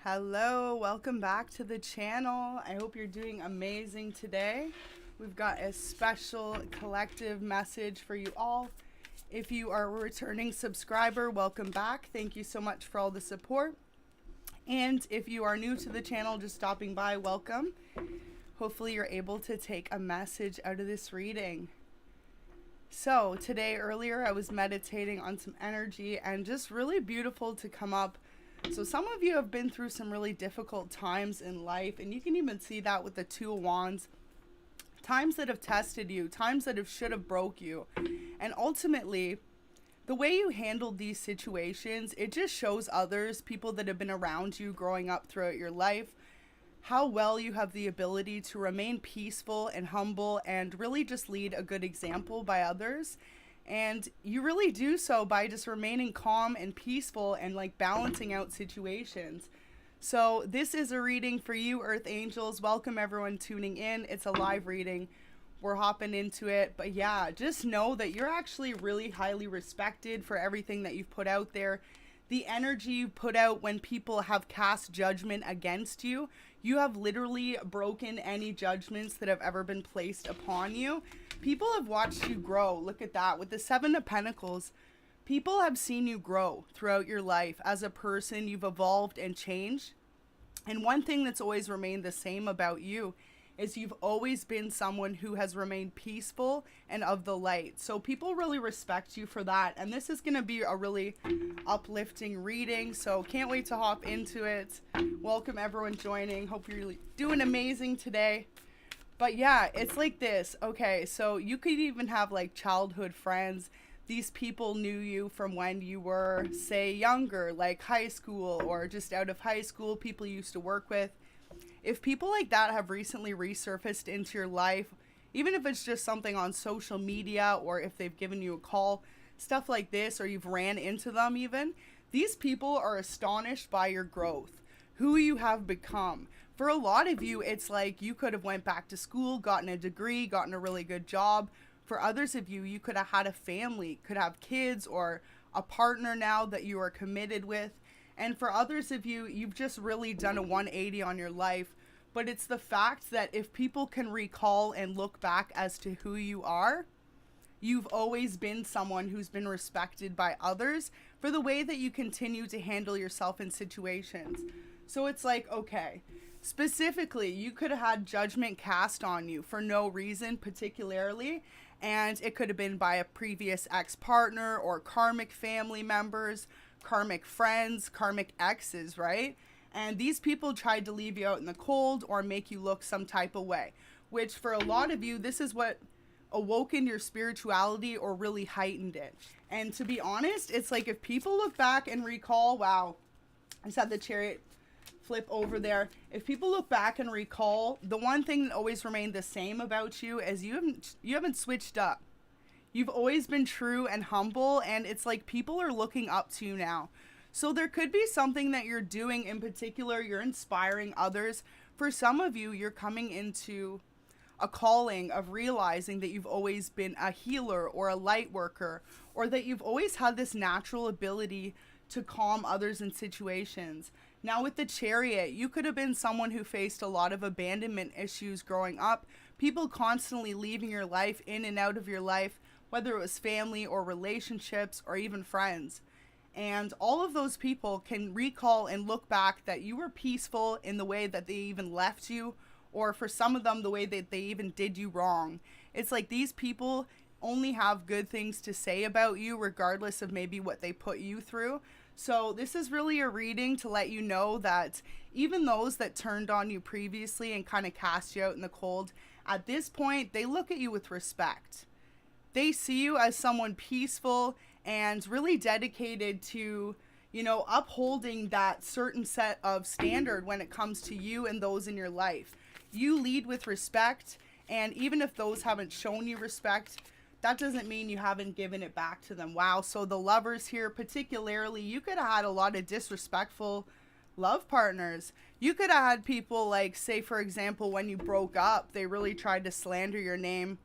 Hello, welcome back to the channel. I hope you're doing amazing today. We've got a special collective message for you all. If you are a returning subscriber, welcome back. Thank you so much for all the support. And if you are new to the channel, just stopping by, welcome. Hopefully you're able to take a message out of this reading. So today, earlier, I was meditating on some energy and just really beautiful to come up. So some of you have been through some really difficult times in life, and you can even see that with the Two of Wands. Times that have tested you, times that should have broke you. And ultimately, the way you handled these situations, it just shows others, people that have been around you growing up throughout your life, how well you have the ability to remain peaceful and humble and really just lead a good example by others. And you really do so by just remaining calm and peaceful and like balancing out situations. So this is a reading for you, Earth Angels. Welcome everyone tuning in. It's a live reading. We're hopping into it. But yeah, just know that you're actually really highly respected for everything that you've put out there. The energy you put out when people have cast judgment against you, you have literally broken any judgments that have ever been placed upon you. People have watched you grow. Look at that. With the Seven of Pentacles, people have seen you grow throughout your life. As a person, you've evolved and changed. And one thing that's always remained the same about you is you've always been someone who has remained peaceful and of the light. So people really respect you for that. And this is going to be a really uplifting reading. So can't wait to hop into it. Welcome everyone joining. Hope you're doing amazing today. But yeah, it's like this. Okay, so you could even have like childhood friends. These people knew you from when you were, say, younger, like high school or just out of high school, people you used to work with. If people like that have recently resurfaced into your life, even if it's just something on social media or if they've given you a call, stuff like this, or you've ran into them even, these people are astonished by your growth, who you have become. For a lot of you, it's like you could have went back to school, gotten a degree, gotten a really good job. For others of you, you could have had a family, could have kids or a partner now that you are committed with. And for others of you, you've just really done a 180 on your life. But it's the fact that if people can recall and look back as to who you are, you've always been someone who's been respected by others for the way that you continue to handle yourself in situations. So it's like, okay, specifically, you could have had judgment cast on you for no reason particularly. And it could have been by a previous ex-partner or karmic family members, karmic friends, karmic exes, right? And these people tried to leave you out in the cold or make you look some type of way, which for a lot of you, this is what awoken your spirituality or really heightened it. And to be honest, it's like if people look back and recall, wow, I just had the chariot flip over there. If people look back and recall, the one thing that always remained the same about you is you haven't switched up. You've always been true and humble, and it's like people are looking up to you now. So there could be something that you're doing in particular, you're inspiring others. For some of you, you're coming into a calling of realizing that you've always been a healer or a light worker, or that you've always had this natural ability to calm others in situations. Now with the Chariot, you could have been someone who faced a lot of abandonment issues growing up, people constantly leaving your life, in and out of your life, whether it was family or relationships or even friends. And all of those people can recall and look back that you were peaceful in the way that they even left you, or for some of them, the way that they even did you wrong. It's like these people only have good things to say about you, regardless of maybe what they put you through. So this is really a reading to let you know that even those that turned on you previously and kind of cast you out in the cold, at this point, they look at you with respect. They see you as someone peaceful and really dedicated to, you know, upholding that certain set of standard when it comes to you and those in your life. You lead with respect, and even if those haven't shown you respect, that doesn't mean you haven't given it back to them. Wow, so the lovers here particularly, you could have had a lot of disrespectful love partners. You could have had people like, say for example, when you broke up, they really tried to slander your name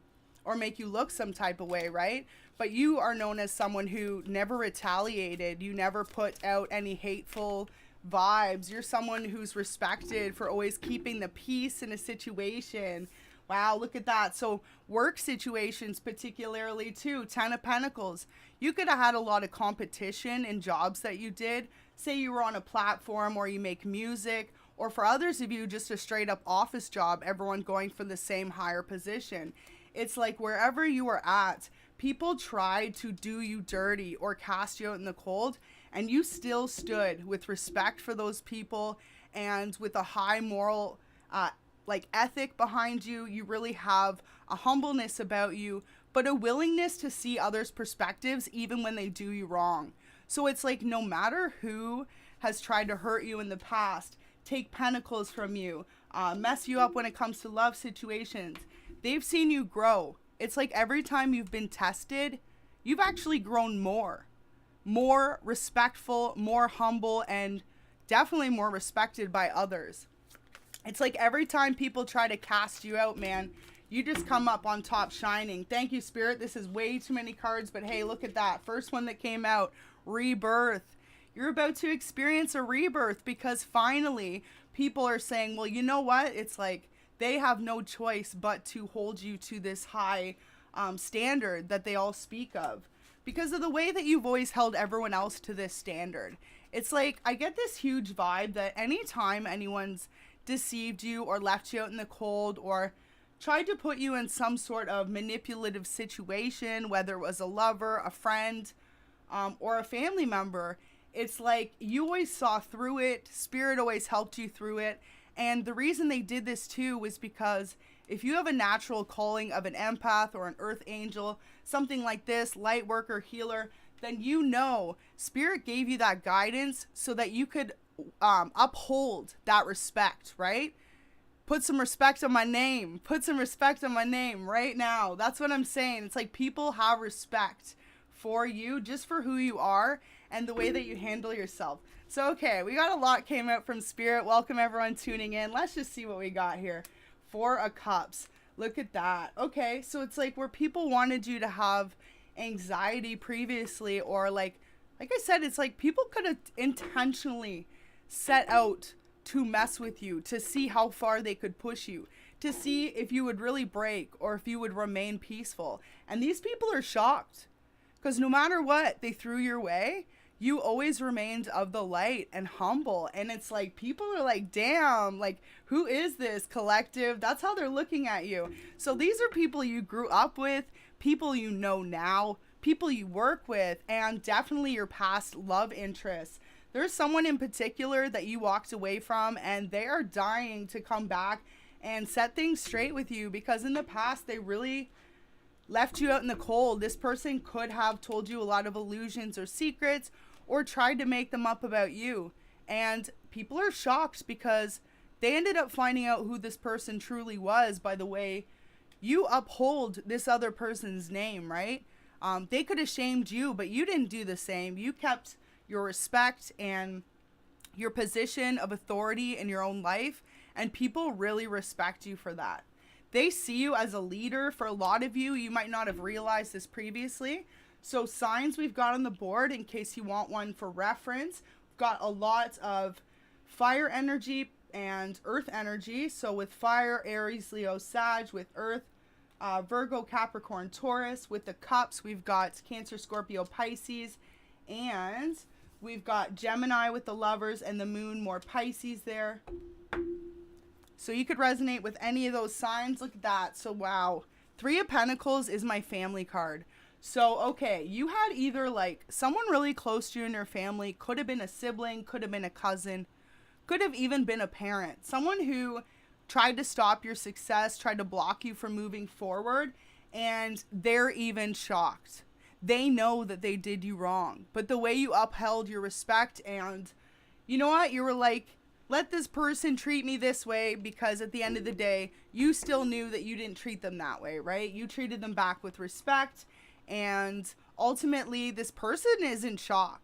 or make you look some type of way, right? But you are known as someone who never retaliated. You never put out any hateful vibes. You're someone who's respected for always keeping the peace in a situation. Wow, look at that. So work situations particularly too. 10 of Pentacles. You could have had a lot of competition in jobs that you did. Say you were on a platform or you make music, or for others of you, just a straight up office job, everyone going for the same higher position. It's like wherever you are at, people tried to do you dirty or cast you out in the cold, and you still stood with respect for those people and with a high moral ethic behind you. You really have a humbleness about you, but a willingness to see others' perspectives even when they do you wrong. So it's like no matter who has tried to hurt you in the past, take pentacles from you, mess you up when it comes to love situations, they've seen you grow. It's like every time you've been tested, you've actually grown more respectful, more humble, and definitely more respected by others. It's like every time people try to cast you out, man, you just come up on top shining. Thank you, Spirit. This is way too many cards, but hey, look at that. First one that came out, rebirth. You're about to experience a rebirth because finally people are saying, well, you know what? It's like they have no choice but to hold you to this high standard that they all speak of because of the way that you've always held everyone else to this standard. It's like I get this huge vibe that anytime anyone's deceived you or left you out in the cold or tried to put you in some sort of manipulative situation, whether it was a lover, a friend, or a family member, it's like you always saw through it. Spirit always helped you through it. And the reason they did this too was because if you have a natural calling of an empath or an earth angel, something like this, light worker, healer, then you know Spirit gave you that guidance so that you could uphold that respect, right? Put some respect on my name. Put some respect on my name right now. That's what I'm saying. It's like people have respect for you just for who you are and the way that you handle yourself. So, okay, we got a lot came out from Spirit. Welcome everyone tuning in. Let's just see what we got here. 4 of Cups. Look at that. Okay, so it's like where people wanted you to have anxiety previously, or like I said, it's like people could have intentionally set out to mess with you, to see how far they could push you, to see if you would really break or if you would remain peaceful. And these people are shocked because no matter what they threw your way, you always remained of the light and humble. And it's like people are like, damn, like who is this collective? That's how they're looking at you. So these are people you grew up with, people you know now, people you work with, and definitely your past love interests. There's someone in particular that you walked away from and they are dying to come back and set things straight with you because in the past they really left you out in the cold. This person could have told you a lot of illusions or secrets or tried to make them up about you. And people are shocked because they ended up finding out who this person truly was by the way you uphold this other person's name, right? They could have shamed you, but you didn't do the same. You kept your respect and your position of authority in your own life, and people really respect you for that. They see you as a leader. For a lot of you, you might not have realized this previously. So signs we've got on the board in case you want one for reference. We've got a lot of fire energy and earth energy. So with fire, Aries, Leo, Sag. With earth, Virgo, Capricorn, Taurus. With the cups, we've got Cancer, Scorpio, Pisces. And we've got Gemini with the lovers and the moon, more Pisces there. So you could resonate with any of those signs. Look at that. So wow. 3 of Pentacles is my family card. So, okay, you had either like someone really close to you in your family, could have been a sibling, could have been a cousin, could have even been a parent. Someone who tried to stop your success, tried to block you from moving forward, and they're even shocked. They know that they did you wrong, but the way you upheld your respect and you know what? You were like, let this person treat me this way because at the end of the day, you still knew that you didn't treat them that way, right? You treated them back with respect, and ultimately this person is in shock.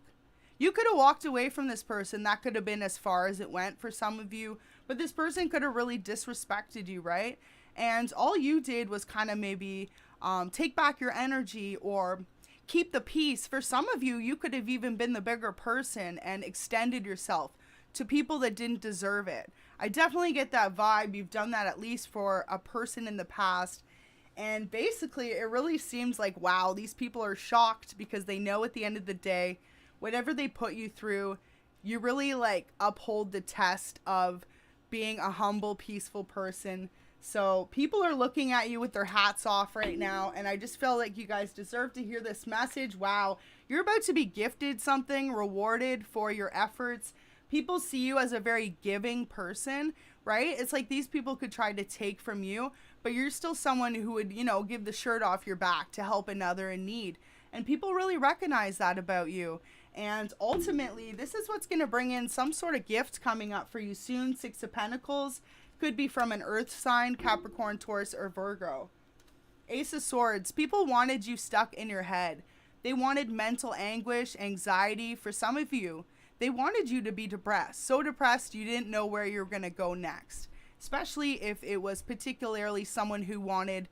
You could have walked away from this person. That could have been as far as it went for some of you, but this person could have really disrespected you, right? And all you did was kind of maybe take back your energy or keep the peace. For some of you, you could have even been the bigger person and extended yourself to people that didn't deserve it. I definitely get that vibe. You've done that at least for a person in the past. And basically, it really seems like, wow, these people are shocked because they know at the end of the day, whatever they put you through, you really like uphold the test of being a humble, peaceful person. So people are looking at you with their hats off right now. And I just feel like you guys deserve to hear this message. Wow, you're about to be gifted something, rewarded for your efforts. People see you as a very giving person, right? It's like these people could try to take from you, but you're still someone who would, you know, give the shirt off your back to help another in need. And people really recognize that about you. And ultimately, this is what's going to bring in some sort of gift coming up for you soon. 6 of Pentacles could be from an earth sign, Capricorn, Taurus, or Virgo. Ace of Swords. People wanted you stuck in your head. They wanted mental anguish, anxiety. For some of you, they wanted you to be depressed. So depressed you didn't know where you were going to go next. Especially if it was particularly someone who wanted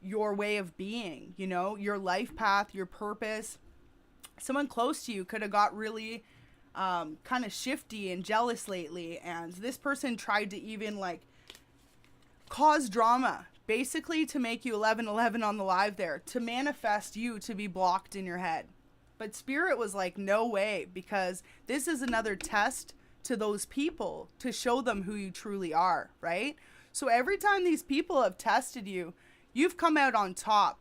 your way of being, you know, your life path, your purpose. Someone close to you could have got really kind of shifty and jealous lately, and this person tried to even like cause drama, basically to make you 1111 on the live there, to manifest you to be blocked in your head. But Spirit was like, no way, because this is another test to those people to show them who you truly are, right? So every time these people have tested you, you've come out on top,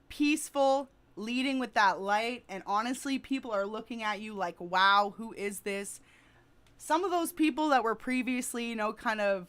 peaceful, leading with that light. And honestly, people are looking at you like, wow, who is this? Some of those people that were previously, you know, kind of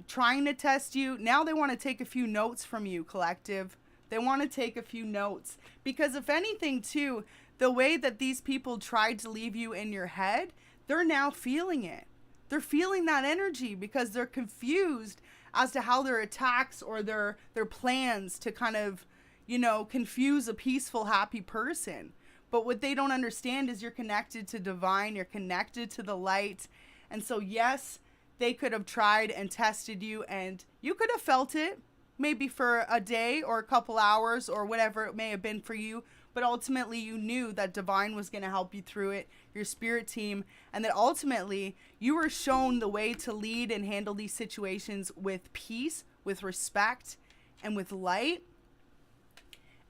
trying to test you, now they want to take a few notes from you, collective. They want to take a few notes, because if anything too, the way that these people tried to leave you in your head, they're now feeling it. They're feeling that energy because they're confused as to how their attacks or their plans to kind of, you know, confuse a peaceful, happy person. But what they don't understand is you're connected to divine, you're connected to the light. And so yes, they could have tried and tested you, and you could have felt it maybe for a day or a couple hours or whatever it may have been for you. But ultimately you knew that divine was going to help you through it, your spirit team, and that ultimately you were shown the way to lead and handle these situations with peace, with respect, and with light.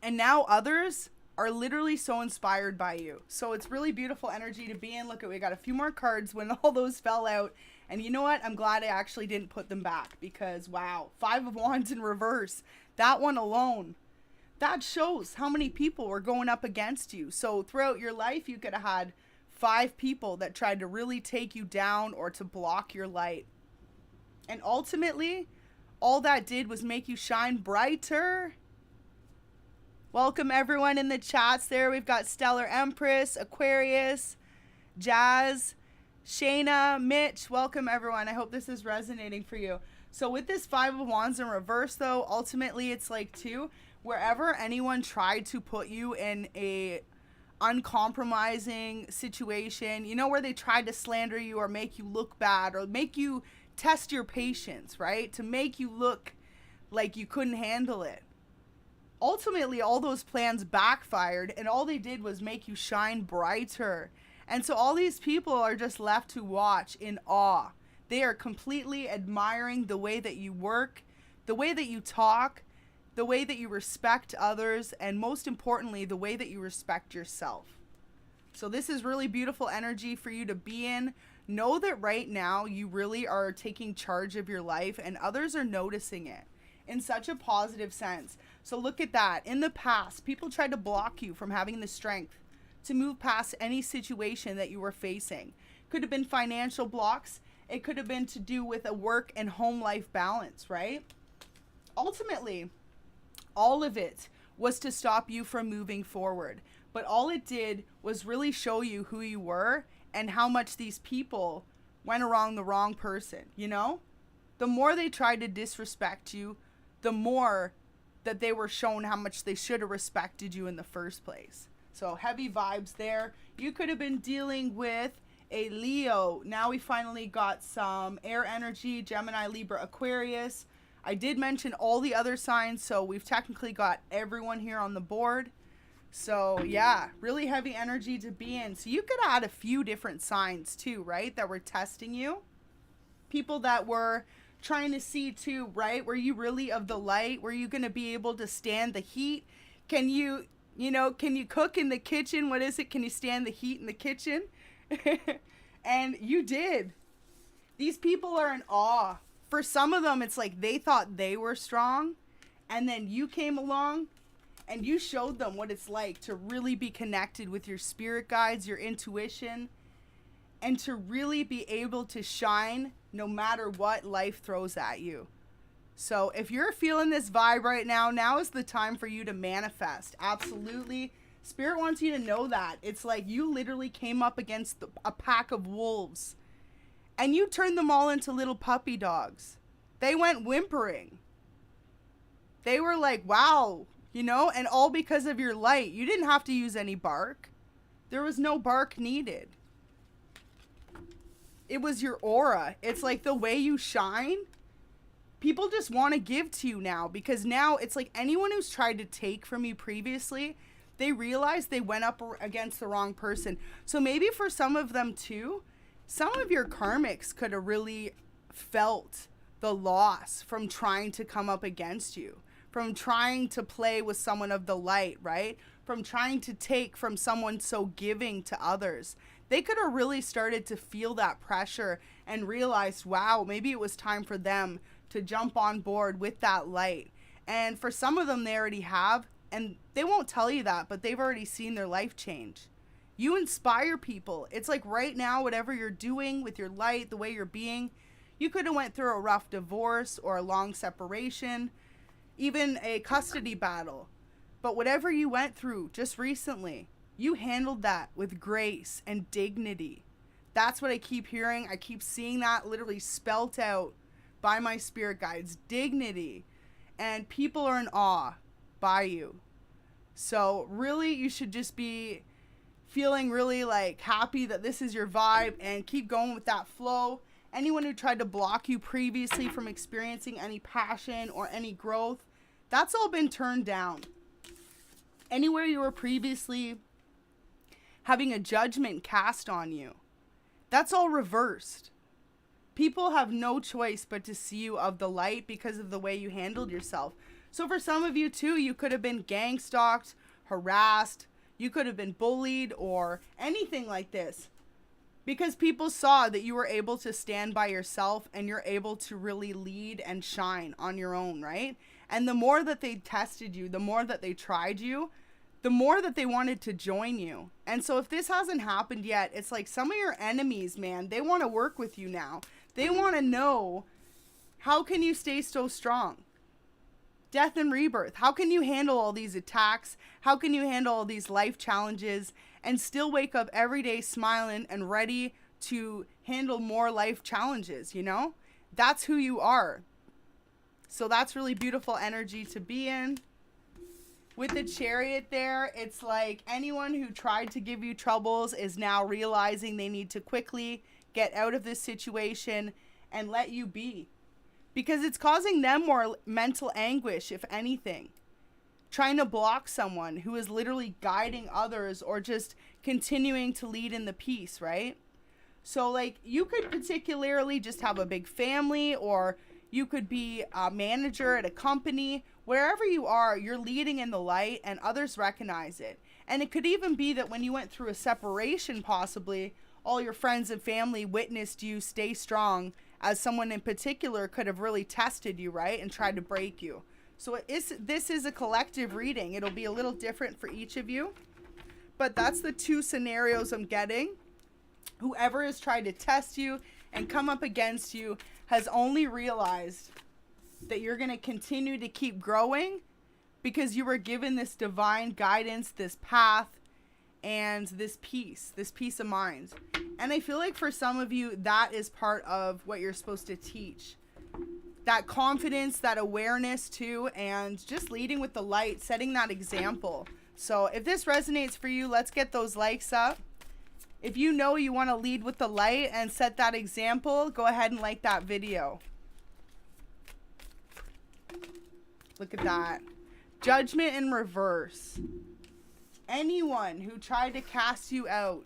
And now others are literally so inspired by you. So it's really beautiful energy to be in. Look, we got a few more cards when all those fell out. And you know what? I'm glad I actually didn't put them back, because wow, 5 of Wands in reverse. That one alone, that shows how many people were going up against you. So throughout your life, you could have had 5 people that tried to really take you down or to block your light. And ultimately, all that did was make you shine brighter. Welcome everyone in the chats there. We've got Stellar Empress, Aquarius, Jazz, Shayna, Mitch. Welcome everyone. I hope this is resonating for you. So with this 5 of Wands in reverse though, ultimately it's like too, wherever anyone tried to put you in a uncompromising situation, you know, where they tried to slander you or make you look bad or make you test your patience, right? To make you look like you couldn't handle it. Ultimately, all those plans backfired, and all they did was make you shine brighter. And so all these people are just left to watch in awe. They are completely admiring the way that you work, the way that you talk, the way that you respect others, and most importantly, the way that you respect yourself. So this is really beautiful energy for you to be in. Know that right now you really are taking charge of your life, and others are noticing it in such a positive sense. So look at that. In the past, people tried to block you from having the strength to move past any situation that you were facing. Could have been financial blocks. It could have been to do with a work and home life balance, right? Ultimately, all of it was to stop you from moving forward. But all it did was really show you who you were and how much these people went around the wrong person, you know? The more they tried to disrespect you, the more that they were shown how much they should have respected you in the first place. So heavy vibes there. You could have been dealing with a Leo. Now we finally got some air energy, Gemini, Libra, Aquarius. I did mention all the other signs, so we've technically got everyone here on the board. So yeah, really heavy energy to be in. So you could add a few different signs too, right? That were testing you. People that were trying to see too, right? Were you really of the light? Were you going to be able to stand the heat? Can you cook in the kitchen? What is it? Can you stand the heat in the kitchen? And you did. These people are in awe. For some of them, it's like they thought they were strong, and then you came along and you showed them what it's like to really be connected with your spirit guides, your intuition, and to really be able to shine no matter what life throws at you. So if you're feeling this vibe right now, now is the time for you to manifest. Absolutely. Spirit wants you to know that. It's like you literally came up against a pack of wolves, and you turned them all into little puppy dogs. They went whimpering. They were like, wow, and all because of your light. You didn't have to use any bark. There was no bark needed. It was your aura. It's like the way you shine. People just want to give to you now, because now it's like anyone who's tried to take from you previously, they realize they went up against the wrong person. So maybe for some of them too, some of your karmics could have really felt the loss from trying to come up against you, from trying to play with someone of the light, right? From trying to take from someone so giving to others. They could have really started to feel that pressure and realized, wow, maybe it was time for them to jump on board with that light. And for some of them, they already have, and they won't tell you that, but they've already seen their life change. You inspire people. It's like right now, whatever you're doing with your light, the way you're being, you could have went through a rough divorce or a long separation, even a custody battle. But whatever you went through just recently, you handled that with grace and dignity. That's what I keep hearing. I keep seeing that literally spelt out by my spirit guides. Dignity. And people are in awe by you. So really, you should just be feeling really like happy that this is your vibe, and keep going with that flow. Anyone who tried to block you previously from experiencing any passion or any growth, that's all been turned down. Anywhere you were previously having a judgment cast on you, that's all reversed. People have no choice but to see you of the light because of the way you handled yourself. So for some of you too, you could have been gang stalked, harassed, you could have been bullied or anything like this, because people saw that you were able to stand by yourself and you're able to really lead and shine on your own, right? And the more that they tested you, the more that they tried you, the more that they wanted to join you. And so if this hasn't happened yet, it's like some of your enemies, man, they want to work with you now. They want to know, how can you stay so strong? Death and rebirth. How can you handle all these attacks? How can you handle all these life challenges and still wake up every day smiling and ready to handle more life challenges, That's who you are. So that's really beautiful energy to be in. With the Chariot there, it's like anyone who tried to give you troubles is now realizing they need to quickly get out of this situation and let you be. Because it's causing them more mental anguish, if anything. Trying to block someone who is literally guiding others or just continuing to lead in the peace, right? So like you could particularly just have a big family, or you could be a manager at a company. Wherever you are, you're leading in the light and others recognize it. And it could even be that when you went through a separation, possibly, all your friends and family witnessed you stay strong, as someone in particular could have really tested you, right? And tried to break you. So this is a collective reading. It'll be a little different for each of you. But that's the two scenarios I'm getting. Whoever has tried to test you and come up against you has only realized that you're going to continue to keep growing because you were given this divine guidance, this path, and this peace of mind. And I feel like for some of you, that is part of what you're supposed to teach. That confidence, that awareness too, and just leading with the light, setting that example. So if this resonates for you, let's get those likes up. If you know you want to lead with the light and set that example, go ahead and like that video. Look at that. Judgment in reverse. anyone who tried to cast you out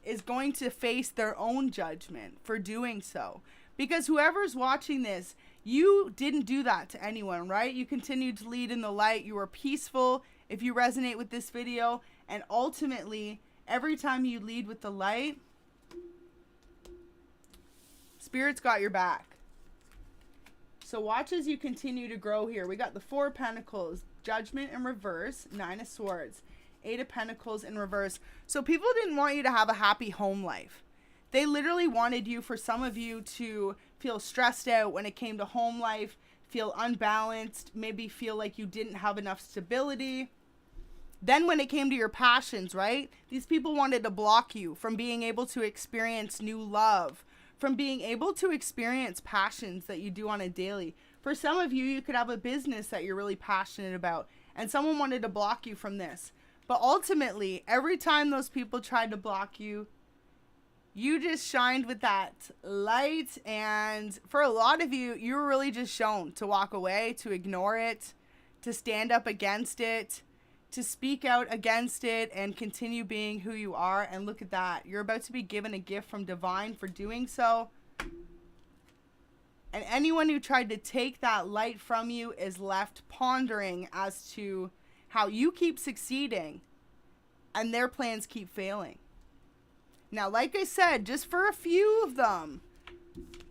is going to face their own judgment for doing so. Because whoever's watching this, you didn't do that to anyone, right? You continued to lead in the light. You were peaceful if you resonate with this video. And ultimately, every time you lead with the light, Spirit's got your back. So watch as you continue to grow here. We got the Four of Pentacles, Judgment in reverse, Nine of Swords, Eight of Pentacles in reverse. So people didn't want you to have a happy home life. They literally wanted you, for some of you, to feel stressed out when it came to home life, feel unbalanced, maybe feel like you didn't have enough stability. Then when it came to your passions, right? These people wanted to block you from being able to experience new love, from being able to experience passions that you do on a daily. For some of you, you could have a business that you're really passionate about, and someone wanted to block you from this. But ultimately, every time those people tried to block you, you just shined with that light. And for a lot of you, you were really just shown to walk away, to ignore it, to stand up against it, to speak out against it, and continue being who you are. And look at that. You're about to be given a gift from divine for doing so. And anyone who tried to take that light from you is left pondering as to how you keep succeeding and their plans keep failing. Now, like I said, just for a few of them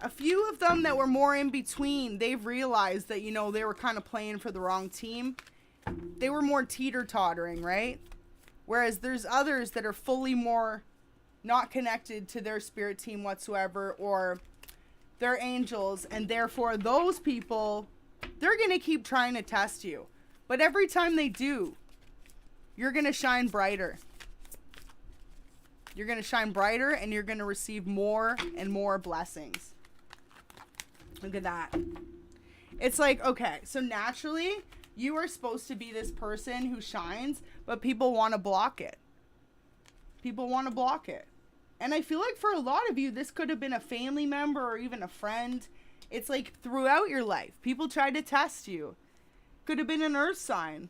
that were more in between, they've realized that, you know, they were kind of playing for the wrong team. They were more teeter-tottering, right? Whereas there's others that are fully more not connected to their spirit team whatsoever, or their angels, and therefore those people, they're going to keep trying to test you. But every time they do, you're going to shine brighter. You're going to shine brighter, and you're going to receive more and more blessings. Look at that. It's like, okay, so naturally, you are supposed to be this person who shines, but people want to block it. People want to block it. And I feel like for a lot of you, this could have been a family member or even a friend. It's like throughout your life, people tried to test you. Could have been an earth sign.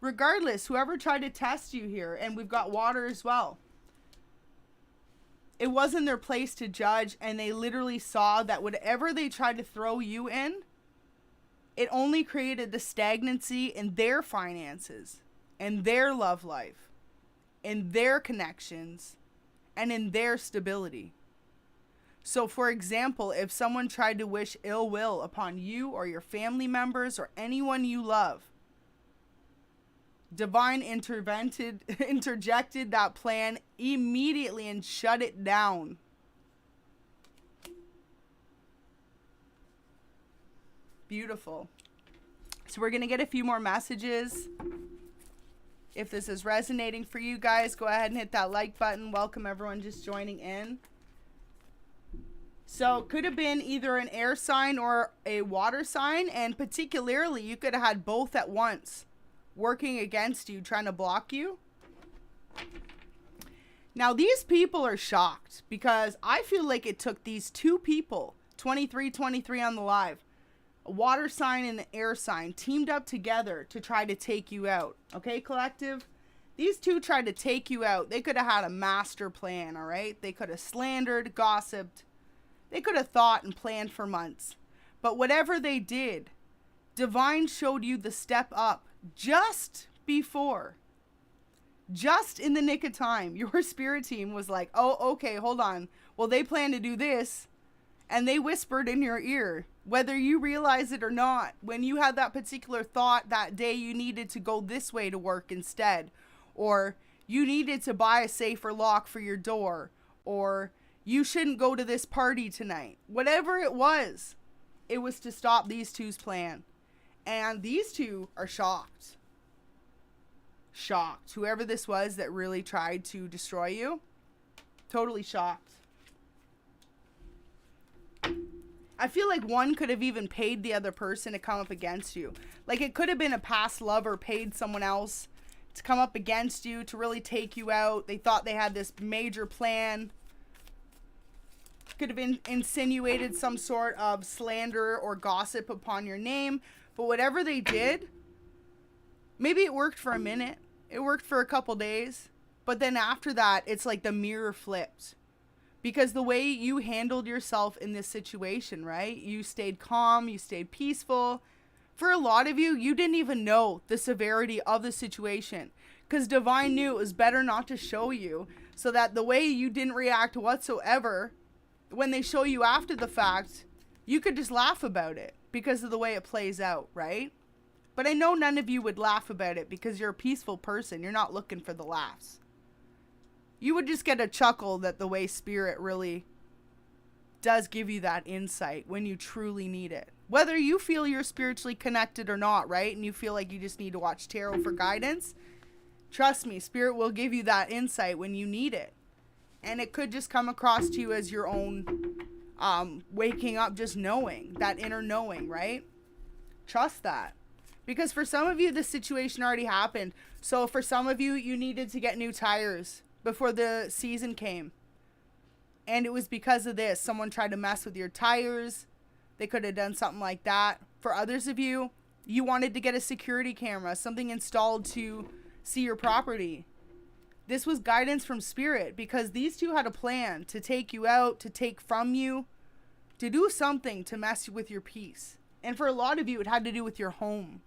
Regardless, whoever tried to test you here, and we've got water as well. It wasn't their place to judge, and they literally saw that whatever they tried to throw you in, it only created the stagnancy in their finances, in their love life, in their connections, and in their stability. So, for example, if someone tried to wish ill will upon you or your family members or anyone you love, divine interjected that plan immediately and shut it down. Beautiful. So we're going to get a few more messages. If this is resonating for you guys, go ahead and hit that like button. Welcome everyone just joining in. So it could have been either an air sign or a water sign, and particularly you could have had both at once working against you, trying to block you. Now these people are shocked because I feel like it took these two people, 23 on the live, a water sign and an air sign, teamed up together to try to take you out. Okay, collective? These two tried to take you out. They could have had a master plan, all right? They could have slandered, gossiped. They could have thought and planned for months. But whatever they did, divine showed you the step up just before. Just in the nick of time, your spirit team was like, oh, okay, hold on. Well, they plan to do this. And they whispered in your ear, whether you realize it or not, when you had that particular thought that day, you needed to go this way to work instead. Or you needed to buy a safer lock for your door. Or you shouldn't go to this party tonight. Whatever it was to stop these two's plan. And these two are shocked. Shocked. Whoever this was that really tried to destroy you, totally shocked. I feel like one could have even paid the other person to come up against you. Like it could have been a past lover paid someone else to come up against you, to really take you out. They thought they had this major plan. Could have been insinuated some sort of slander or gossip upon your name. But whatever they did, maybe it worked for a minute. It worked for a couple days. But then after that, it's like the mirror flipped. Because the way you handled yourself in this situation, right? You stayed calm, you stayed peaceful. For a lot of you, you didn't even know the severity of the situation. Because Divine knew it was better not to show you. So that the way you didn't react whatsoever, when they show you after the fact, you could just laugh about it. Because of the way it plays out, right? But I know none of you would laugh about it because you're a peaceful person. You're not looking for the laughs. You would just get a chuckle that the way Spirit really does give you that insight when you truly need it. Whether you feel you're spiritually connected or not, right? And you feel like you just need to watch tarot for guidance. Trust me, Spirit will give you that insight when you need it. And it could just come across to you as your own waking up, just knowing, that inner knowing, right? Trust that. Because for some of you, the situation already happened. So for some of you, you needed to get new tires before the season came. And it was because of this. Someone tried to mess with your tires. They could have done something like that. For others of you, you wanted to get a security camera, something installed to see your property. This was guidance from Spirit because these two had a plan to take you out, to take from you, to do something to mess with your peace. And for a lot of you, it had to do with your home.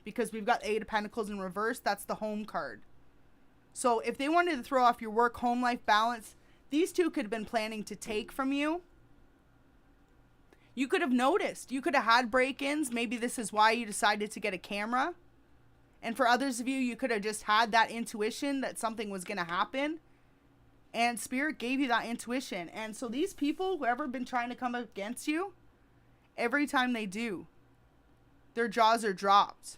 Because we've got 8 of Pentacles in reverse, that's the home card. So if they wanted to throw off your work-home life balance, these two could have been planning to take from you. You could have noticed. You could have had break-ins. Maybe this is why you decided to get a camera. And for others of you, you could have just had that intuition that something was going to happen. And Spirit gave you that intuition. And so these people, whoever been trying to come against you, every time they do, their jaws are dropped.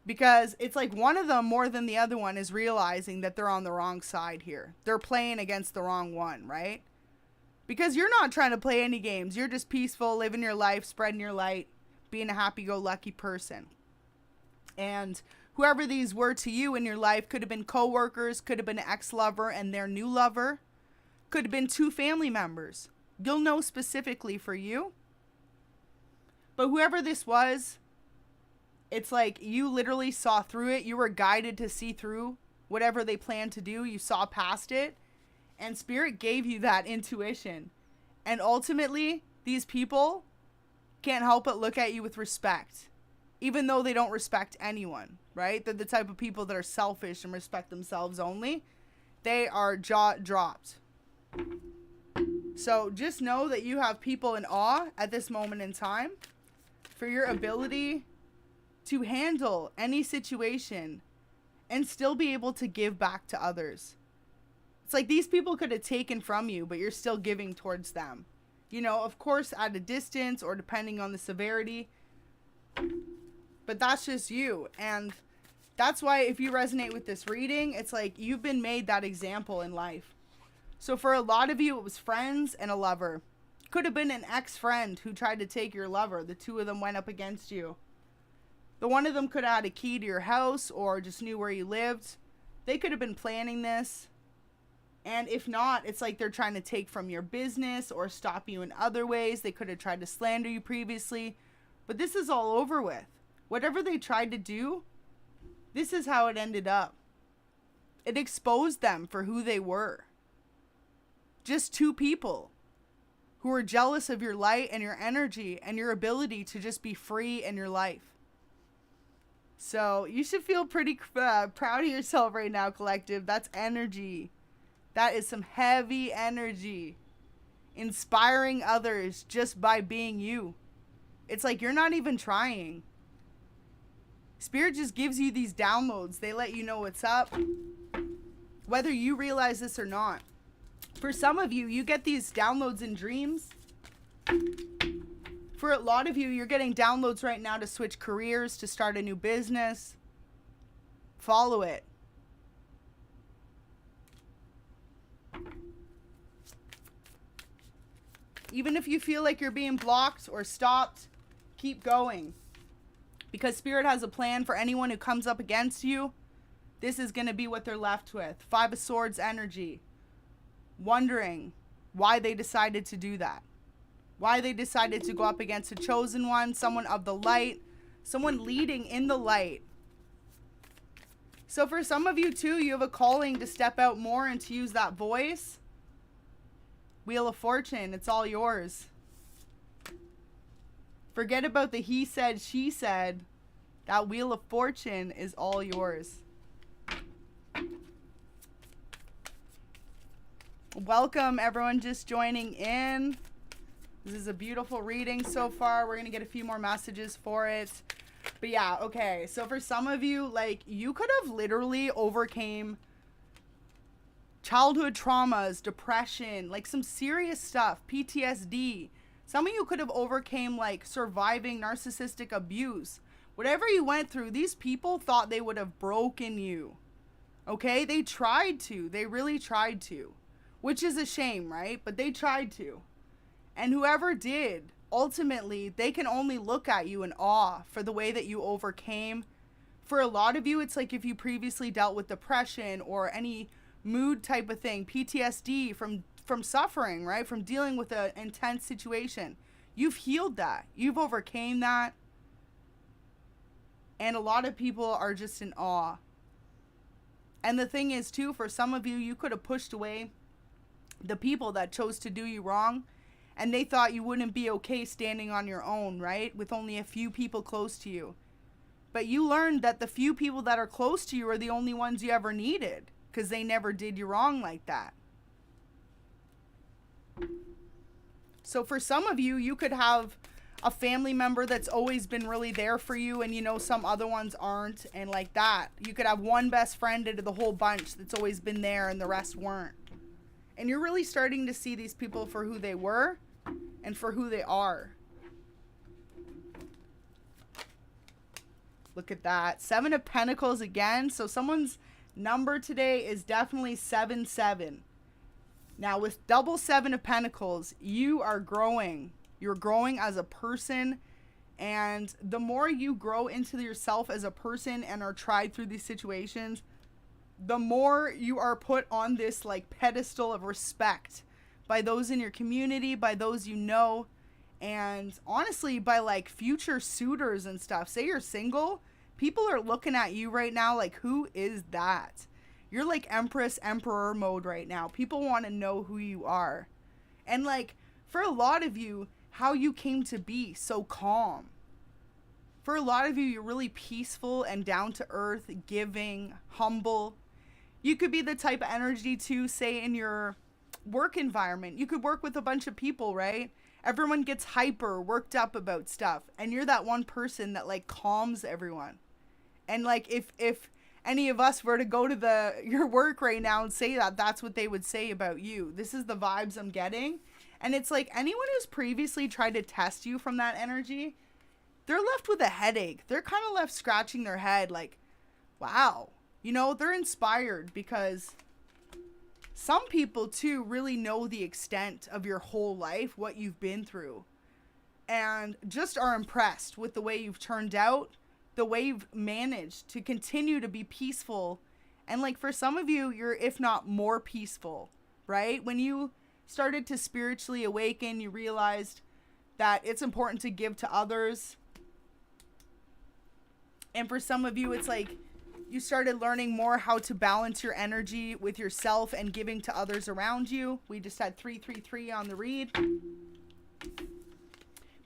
Because it's like one of them more than the other one is realizing that they're on the wrong side here. They're playing against the wrong one, right? Because you're not trying to play any games. You're just peaceful, living your life, spreading your light, being a happy-go-lucky person. And whoever these were to you in your life could have been co-workers, could have been an ex-lover and their new lover, could have been 2 family members. You'll know specifically for you. But whoever this was, it's like you literally saw through it. You were guided to see through whatever they planned to do. You saw past it. And Spirit gave you that intuition. And ultimately, these people can't help but look at you with respect. Even though they don't respect anyone, right? They're the type of people that are selfish and respect themselves only. They are jaw dropped. So just know that you have people in awe at this moment in time for your ability to handle any situation and still be able to give back to others. It's like these people could have taken from you, but you're still giving towards them. You know, of course, at a distance or depending on the severity. But that's just you. And that's why if you resonate with this reading, it's like you've been made that example in life. So for a lot of you, it was friends and a lover. Could have been an ex-friend who tried to take your lover. The 2 of them went up against you. The one of them could have had a key to your house or just knew where you lived. They could have been planning this. And if not, it's like they're trying to take from your business or stop you in other ways. They could have tried to slander you previously. But this is all over with. Whatever they tried to do, this is how it ended up. It exposed them for who they were. Just 2 people who were jealous of your light and your energy and your ability to just be free in your life. So you should feel pretty proud of yourself right now, collective. That's energy. That is some heavy energy. Inspiring others just by being you. It's like you're not even trying. Spirit just gives you these downloads. They let you know what's up, whether you realize this or not. For some of you, you get these downloads in dreams. For a lot of you, you're getting downloads right now to switch careers, to start a new business. Follow it. Even if you feel like you're being blocked or stopped, keep going. Because Spirit has a plan for anyone who comes up against you. This is going to be what they're left with. 5 of Swords energy. Wondering why they decided to do that. Why they decided to go up against a chosen one, someone of the light, someone leading in the light. So for some of you too, you have a calling to step out more and to use that voice. Wheel of Fortune, it's all yours. Forget about the he said, she said. That Wheel of Fortune is all yours. Welcome everyone just joining in. This is a beautiful reading so far. We're going to get a few more messages for it. But yeah, okay. So for some of you, like, you could have literally overcame childhood traumas, depression, like some serious stuff, PTSD. Some of you could have overcame like surviving narcissistic abuse. Whatever you went through, these people thought they would have broken you. Okay? They tried to. They really tried to. Which is a shame, right? But they tried to. And whoever did, ultimately, they can only look at you in awe for the way that you overcame. For a lot of you, it's like if you previously dealt with depression or any mood type of thing, PTSD from suffering, right? From dealing with an intense situation. You've healed that. You've overcame that. And a lot of people are just in awe. And the thing is, too, for some of you, you could have pushed away the people that chose to do you wrong, and they thought you wouldn't be okay standing on your own, right? With only a few people close to you. But you learned that the few people that are close to you are the only ones you ever needed, because they never did you wrong like that. So for some of you, you could have a family member that's always been really there for you, and you know some other ones aren't, and like that. You could have one best friend out of the whole bunch that's always been there and the rest weren't. And you're really starting to see these people for who they were and for who they are. Look at that. 7 of Pentacles again. So someone's number today is definitely 77. Now with double 7 of Pentacles, you are growing. You're growing as a person. And the more you grow into yourself as a person and are tried through these situations, the more you are put on this like pedestal of respect by those in your community, by those you know, and honestly by like future suitors and stuff. Say you're single, people are looking at you right now like, who is that? You're like Empress, Emperor mode right now. People want to know who you are. And like for a lot of you, how you came to be so calm. For a lot of you, you're really peaceful and down to earth, giving, humble. You could be the type of energy to, say, in your work environment. You could work with a bunch of people, right? Everyone gets hyper, worked up about stuff. And you're that one person that, like, calms everyone. And, like, if any of us were to go to your work right now and say that, that's what they would say about you. This is the vibes I'm getting. And it's like anyone who's previously tried to test you from that energy, they're left with a headache. They're kind of left scratching their head like, wow. You know, they're inspired because some people, too, really know the extent of your whole life, what you've been through, and just are impressed with the way you've turned out, the way you've managed to continue to be peaceful. And like for some of you, you're, if not more peaceful, right? When you started to spiritually awaken, you realized that it's important to give to others. And for some of you, it's like you started learning more how to balance your energy with yourself and giving to others around you. We just had 333 on the read.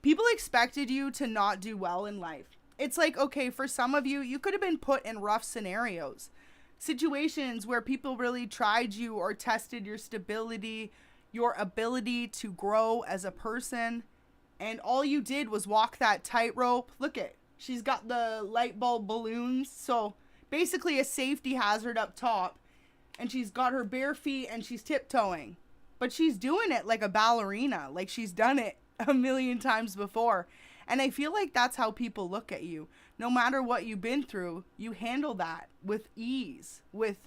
People expected you to not do well in life. It's like, okay, for some of you, you could have been put in rough scenarios, situations where people really tried you or tested your stability, your ability to grow as a person. And all you did was walk that tightrope. Look at, she's got the light bulb balloons. So basically a safety hazard up top, and she's got her bare feet and she's tiptoeing, but she's doing it like a ballerina, like she's done it a million times before. And I feel like that's how people look at you. No matter what you've been through, you handle that with ease, with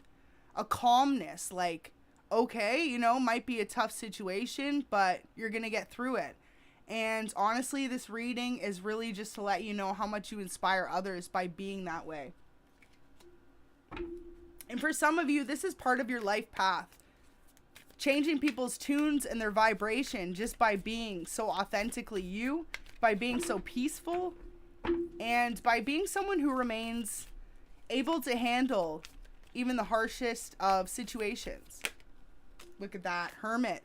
a calmness, like, okay, you know, might be a tough situation, but you're gonna get through it. And honestly, this reading is really just to let you know how much you inspire others by being that way. And for some of you, this is part of your life path. Changing people's tunes and their vibration just by being so authentically you, by being so peaceful, and by being someone who remains able to handle even the harshest of situations. Look at that, Hermit.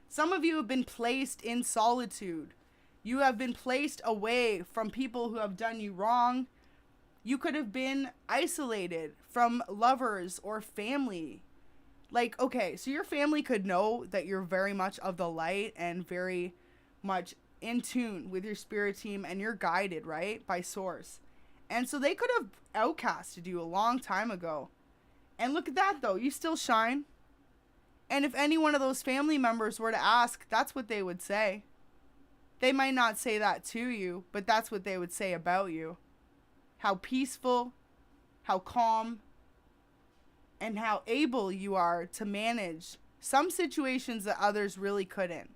Some of you have been placed in solitude. You have been placed away from people who have done you wrong. You could have been isolated from lovers or family. Like, okay, so your family could know that you're very much of the light and very much in tune with your spirit team, and you're guided, right, by source. And so they could have outcasted you a long time ago. And look at that, though. You still shine. And if any one of those family members were to ask, that's what they would say. They might not say that to you, but that's what they would say about you. How peaceful, how calm, and how able you are to manage some situations that others really couldn't.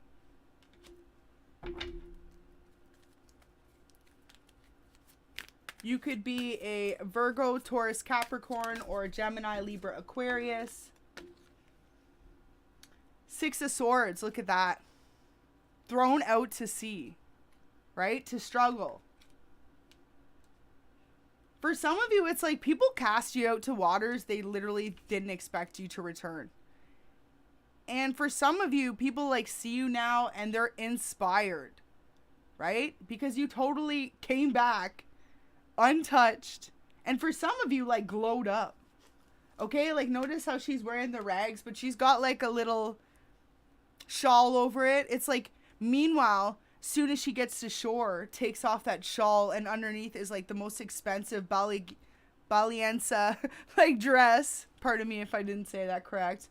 You could be a Virgo, Taurus, Capricorn, or a Gemini, Libra, Aquarius. Six of Swords, look at that. Thrown out to sea, right? To struggle. For some of you, it's like people cast you out to waters they literally didn't expect you to return. And for some of you, people like see you now and they're inspired, right? Because you totally came back untouched. And for some of you, like, glowed up. Okay, like, notice how she's wearing the rags, but she's got like a little shawl over it. It's like, meanwhile, soon as she gets to shore, takes off that shawl, and underneath is like the most expensive Balenciaga like dress. Pardon me if I didn't say that correct.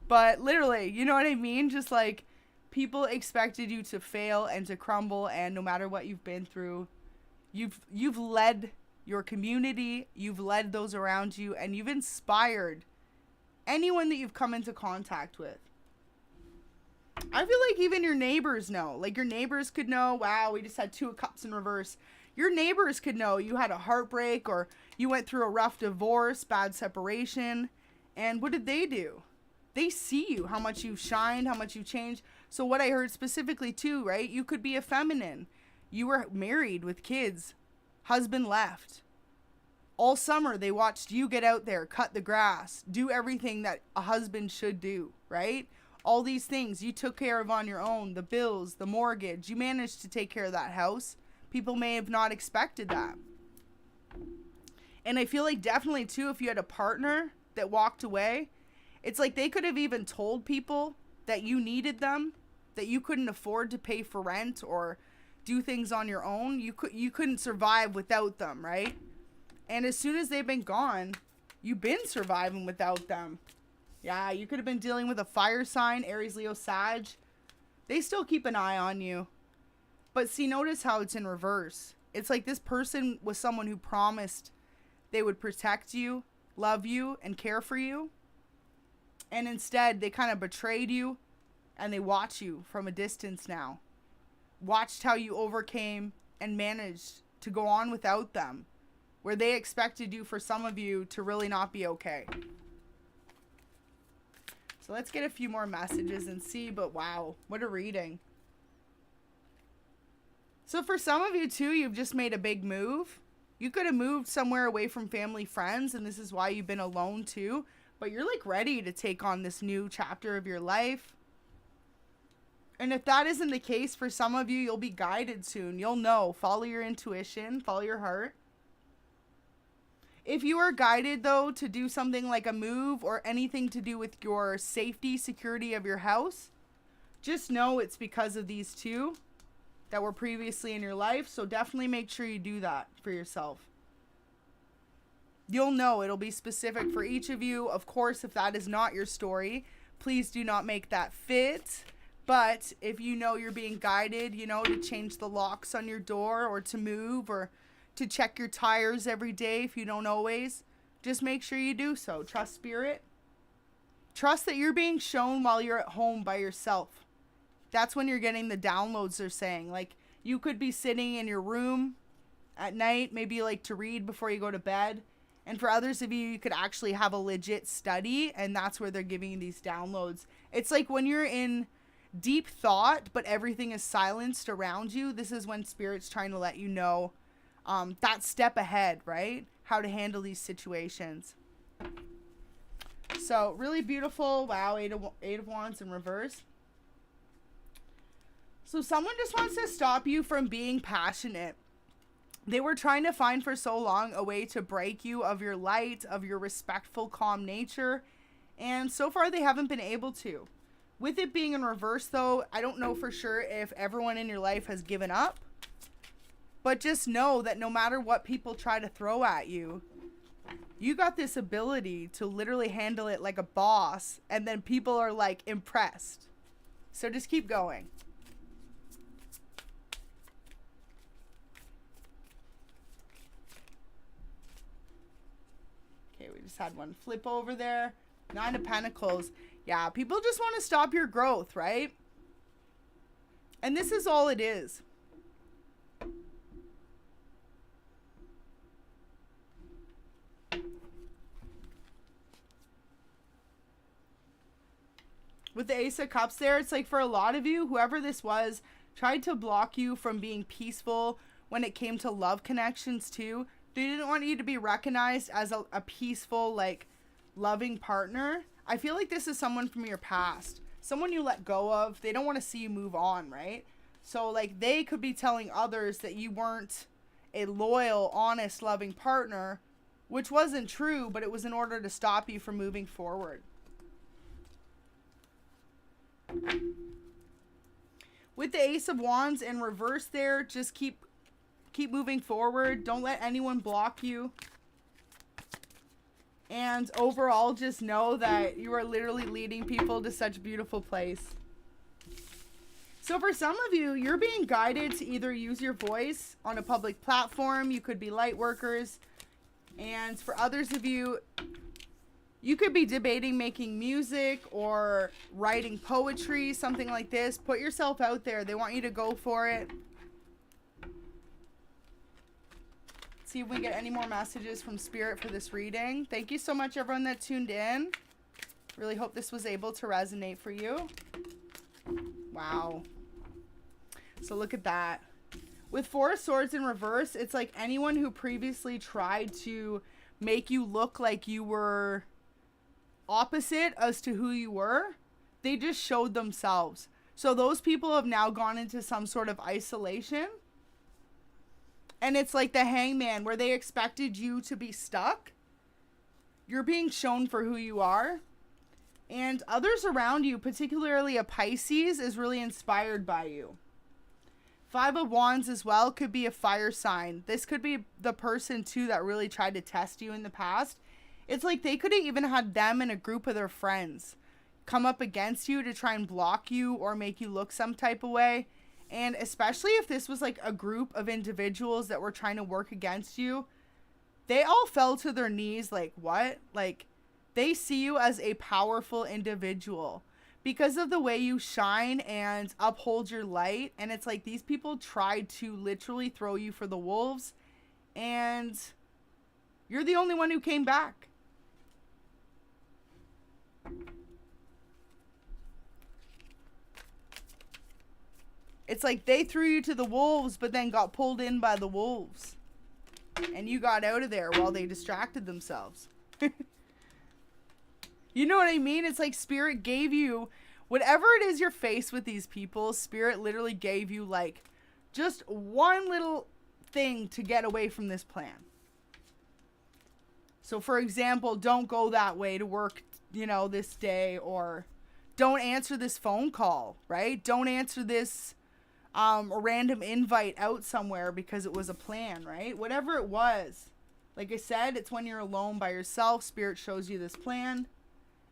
But literally, you know what I mean? Just like, people expected you to fail and to crumble, and no matter what you've been through, you've led your community, you've led those around you, and you've inspired anyone that you've come into contact with. I feel like even your neighbors know. Like, your neighbors could know, wow, we just had 2 of Cups in reverse. Your neighbors could know you had a heartbreak, or you went through a rough divorce, bad separation. And what did they do? They see you, how much you've shined, how much you've changed. So what I heard specifically too, right? You could be a feminine. You were married with kids. Husband left. All summer they watched you get out there, cut the grass, do everything that a husband should do, right? All these things you took care of on your own, the bills, the mortgage. You managed to take care of that house. People may have not expected that. And I feel like definitely too, if you had a partner that walked away, it's like they could have even told people that you needed them, that you couldn't afford to pay for rent or do things on your own. You couldn't survive without them, right? And as soon as they've been gone, you've been surviving without them. Yeah, you could have been dealing with a fire sign, Aries, Leo, Sag. They still keep an eye on you. But see, notice how it's in reverse. It's like this person was someone who promised they would protect you, love you, and care for you. And instead, they kind of betrayed you, and they watch you from a distance now. Watched how you overcame and managed to go on without them, where they expected you, for some of you, to really not be okay. So let's get a few more messages and see, but wow, what a reading. So for some of you too, you've just made a big move. You could have moved somewhere away from family, friends, and this is why you've been alone too. But you're like ready to take on this new chapter of your life. And if that isn't the case for some of you, you'll be guided soon. You'll know. Follow your intuition. Follow your heart. If you are guided, though, to do something like a move or anything to do with your safety, security of your house, just know it's because of these two that were previously in your life. So definitely make sure you do that for yourself. You'll know. It'll be specific for each of you. Of course, if that is not your story, please do not make that fit. But if you know you're being guided, you know, to change the locks on your door or to move or to check your tires every day if you don't always, just make sure you do so. Trust spirit. Trust that you're being shown while you're at home by yourself. That's when you're getting the downloads they're saying. Like, you could be sitting in your room at night, maybe you like to read before you go to bed. And for others of you, you could actually have a legit study, and that's where they're giving you these downloads. It's like when you're in deep thought, but everything is silenced around you. This is when spirit's trying to let you know that step ahead, right? how to handle these situations. So really beautiful. Wow, Eight of Wands in reverse. So someone just wants to stop you from being passionate. They were trying to find for so long a way to break you of your light, of your respectful, calm nature. And so far they haven't been able to. With it being in reverse though, I don't know for sure if everyone in your life has given up. But just know that no matter what people try to throw at you, you got this ability to literally handle it like a boss. And then people are like impressed. So just keep going. Okay, we just had one flip over there. 9 of Pentacles. Yeah, people just want to stop your growth, right? And this is all it is. With the Ace of Cups there, it's like for a lot of you, whoever this was, tried to block you from being peaceful when it came to love connections too. They didn't want you to be recognized as a peaceful, like, loving partner. I feel like this is someone from your past. Someone you let go of. They don't want to see you move on, right? So, like, they could be telling others that you weren't a loyal, honest, loving partner, which wasn't true, but it was in order to stop you from moving forward. With the Ace of Wands in reverse there, just keep moving forward. Don't let anyone block you. And overall, just know that you are literally leading people to such a beautiful place. So for some of you, you're being guided to either use your voice on a public platform. You could be light workers. And for others of you, you could be debating making music or writing poetry, something like this. Put yourself out there. They want you to go for it. See if we get any more messages from Spirit for this reading. Thank you so much, everyone that tuned in. Really hope this was able to resonate for you. Wow. So look at that. With 4 of Swords in reverse, it's like anyone who previously tried to make you look like you were opposite as to who you were, they just showed themselves. So those people have now gone into some sort of isolation. And it's like the Hangman, where they expected you to be stuck. You're being shown for who you are. And others around you, particularly a Pisces, is really inspired by you. 5 of Wands as well could be a fire sign. This could be the person too that really tried to test you in the past. It's like they could have even had them and a group of their friends come up against you to try and block you or make you look some type of way. And especially if this was like a group of individuals that were trying to work against you, they all fell to their knees like, what? Like, they see you as a powerful individual because of the way you shine and uphold your light. And it's like these people tried to literally throw you for the wolves, and you're the only one who came back. It's like they threw you to the wolves, but then got pulled in by the wolves. And you got out of there while they distracted themselves. You know what I mean? It's like Spirit gave you, whatever it is you're faced with these people, Spirit literally gave you like just one little thing to get away from this plan. So for example, don't go that way to work, you know, this day, or don't answer this phone call, right? Don't answer this a random invite out somewhere because it was a plan, right? Whatever it was. Like I said, it's when you're alone by yourself, Spirit shows you this plan.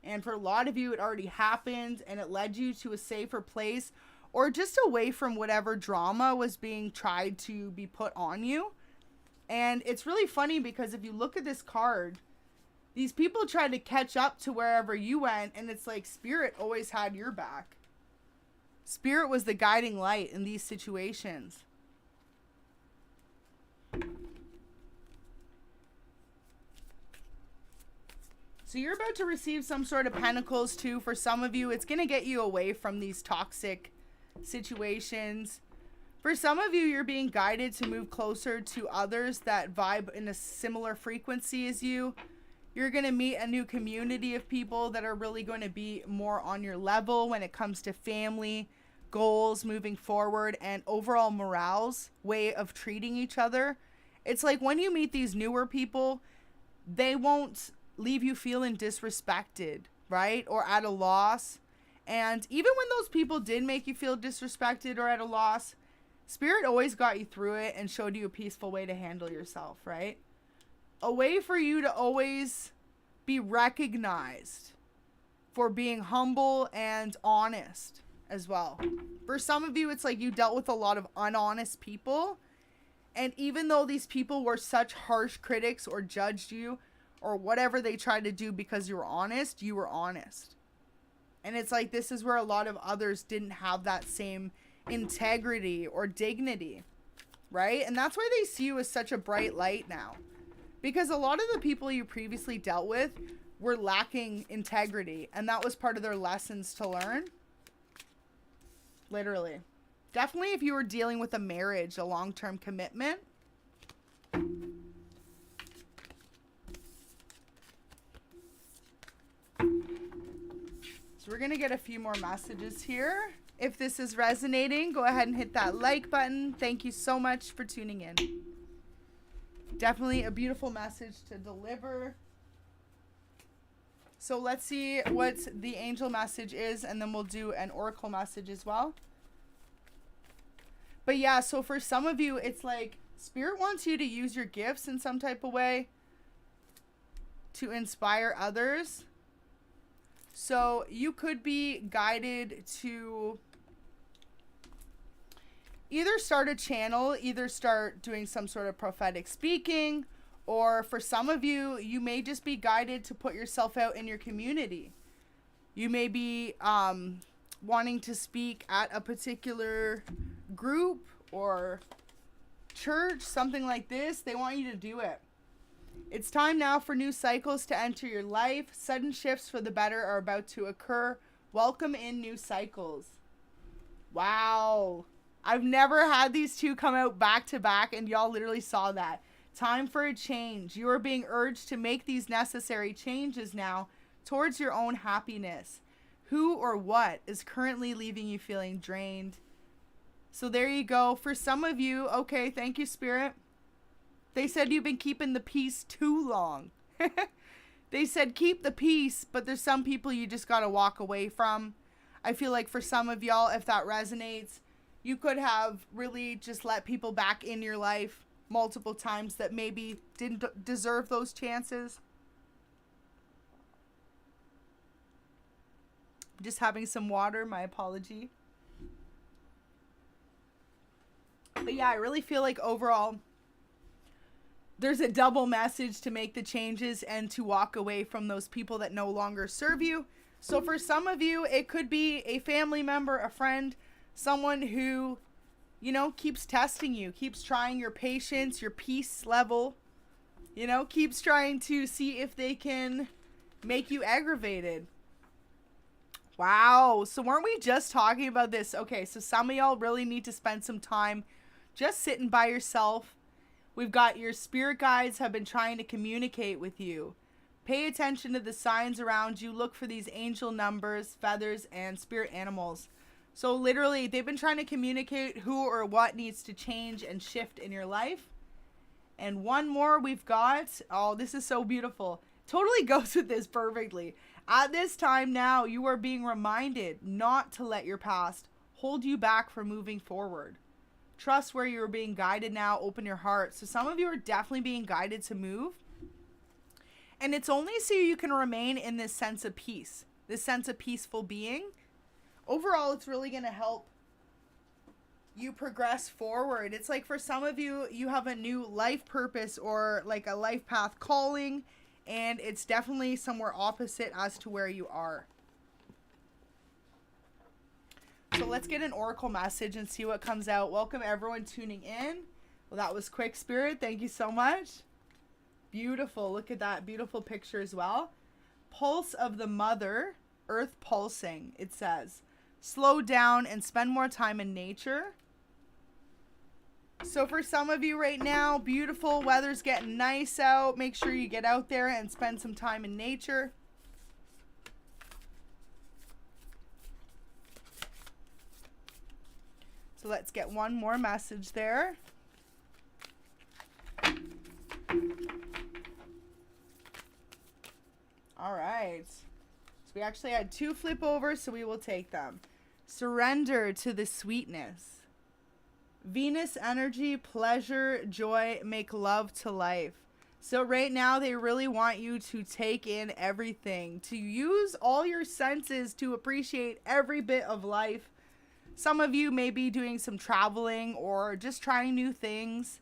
And for a lot of you, it already happened and it led you to a safer place or just away from whatever drama was being tried to be put on you. And it's really funny because if you look at this card, these people tried to catch up to wherever you went, and it's like Spirit always had your back. Spirit was the guiding light in these situations. So you're about to receive some sort of pentacles too. For some of you, it's going to get you away from these toxic situations. For some of you, you're being guided to move closer to others that vibe in a similar frequency as you. You're going to meet a new community of people that are really going to be more on your level when it comes to family, goals, moving forward, and overall morale's way of treating each other. It's like when you meet these newer people, they won't leave you feeling disrespected, right? Or at a loss. And even when those people did make you feel disrespected or at a loss, Spirit always got you through it and showed you a peaceful way to handle yourself, right? A way for you to always be recognized for being humble and honest as well. For some of you, it's like you dealt with a lot of unhonest people. And even though these people were such harsh critics or judged you or whatever they tried to do because you were honest, you were honest. And it's like this is where a lot of others didn't have that same integrity or dignity, right? And that's why they see you as such a bright light now, because a lot of the people you previously dealt with were lacking integrity, and that was part of their lessons to learn. Literally. Definitely if you were dealing with a marriage, a long-term commitment. So we're gonna get a few more messages here. If this is resonating, go ahead and hit that like button. Thank you so much for tuning in. Definitely a beautiful message to deliver. So let's see what the angel message is, and then we'll do an oracle message as well. But yeah, so for some of you, it's like Spirit wants you to use your gifts in some type of way to inspire others. So you could be guided to either start a channel, either start doing some sort of prophetic speaking, or for some of you, you may just be guided to put yourself out in your community. You may be wanting to speak at a particular group or church, something like this. They want you to do it. It's time now for new cycles to enter your life. Sudden shifts for the better are about to occur. Welcome in new cycles. Wow. I've never had these two come out back to back, and y'all literally saw that. Time for a change. You are being urged to make these necessary changes now towards your own happiness. Who or what is currently leaving you feeling drained? So there you go. For some of you, okay, thank you, Spirit. They said you've been keeping the peace too long. They said keep the peace, but there's some people you just got to walk away from. I feel like for some of y'all, if that resonates, you could have really just let people back in your life multiple times that maybe didn't deserve those chances. Just having some water, my apology. But yeah, I really feel like overall, there's a double message to make the changes and to walk away from those people that no longer serve you. So for some of you, it could be a family member, a friend, someone who, you know, keeps testing you, keeps trying your patience, your peace level, you know, keeps trying to see if they can make you aggravated. Wow. So weren't we just talking about this? Okay, so some of y'all really need to spend some time just sitting by yourself. We've got your spirit guides have been trying to communicate with you. Pay attention to the signs around you. Look for these angel numbers, feathers, and spirit animals. So literally, they've been trying to communicate who or what needs to change and shift in your life. And one more we've got. Oh, this is so beautiful. Totally goes with this perfectly. At this time now, you are being reminded not to let your past hold you back from moving forward. Trust where you're being guided now. Open your heart. So some of you are definitely being guided to move. And it's only so you can remain in this sense of peace, this sense of peaceful being. Overall, it's really going to help you progress forward. It's like for some of you, you have a new life purpose or like a life path calling, and it's definitely somewhere opposite as to where you are. So let's get an oracle message and see what comes out. Welcome everyone tuning in. Well, that was quick, Spirit. Thank you so much. Beautiful. Look at that beautiful picture as well. Pulse of the mother, earth pulsing, it says. Slow down and spend more time in nature. So for some of you right now, beautiful weather's getting nice out. Make sure you get out there and spend some time in nature. So let's get one more message there. All right. So we actually had 2 flip over, so we will take them. Surrender to the sweetness. Venus energy, pleasure, joy, make love to life. So right now they really want you to take in everything, to use all your senses to appreciate every bit of life. Some of you may be doing some traveling or just trying new things,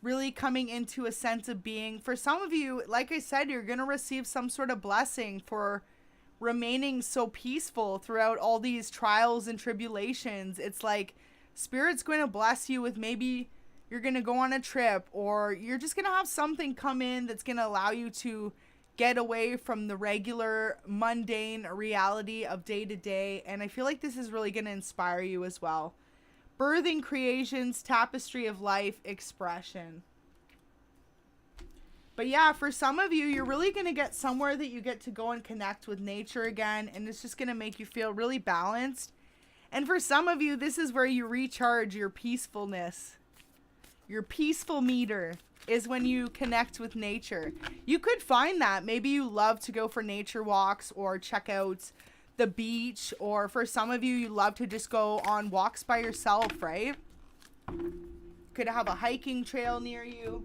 really coming into a sense of being. For some of you, like I said, you're going to receive some sort of blessing for remaining so peaceful throughout all these trials and tribulations. It's like Spirit's going to bless you with, maybe you're going to go on a trip, or you're just going to have something come in that's going to allow you to get away from the regular mundane reality of day to day. And I feel like this is really going to inspire you as well. Birthing creations, tapestry of life, expression. But yeah, for some of you, you're really going to get somewhere that you get to go and connect with nature again. And it's just going to make you feel really balanced. And for some of you, this is where you recharge your peacefulness. Your peaceful meter is when you connect with nature. You could find that. Maybe you love to go for nature walks or check out the beach. Or for some of you, you love to just go on walks by yourself, right? Could have a hiking trail near you.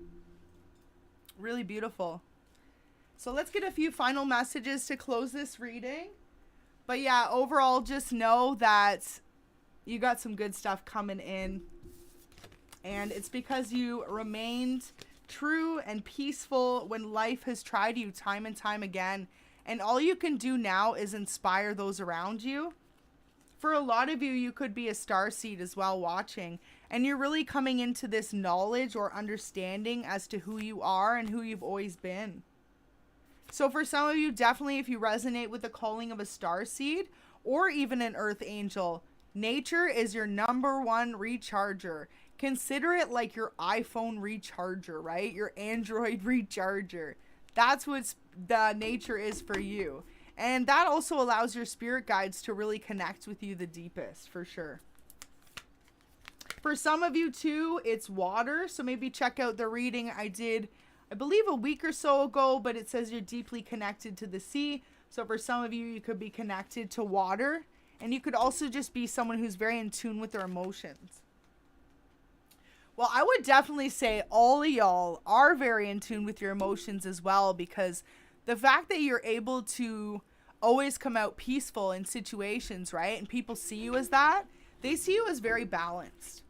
Really beautiful. So let's get a few final messages to close this reading. But yeah, overall, just know that you got some good stuff coming in. And it's because you remained true and peaceful when life has tried you time and time again. And all you can do now is inspire those around you. For a lot of you, you could be a starseed as well watching. And you're really coming into this knowledge or understanding as to who you are and who you've always been. So for some of you, definitely if you resonate with the calling of a starseed or even an earth angel, nature is your #1 recharger. Consider it like your iPhone recharger, right? Your Android recharger. That's what the nature is for you. And that also allows your spirit guides to really connect with you the deepest, for sure. For some of you too, it's water. So maybe check out the reading I did, I believe a week or so ago, but it says you're deeply connected to the sea. So for some of you, you could be connected to water. And you could also just be someone who's very in tune with their emotions. Well, I would definitely say all of y'all are very in tune with your emotions as well, because the fact that you're able to always come out peaceful in situations, right? And people see you as that. They see you as very balanced.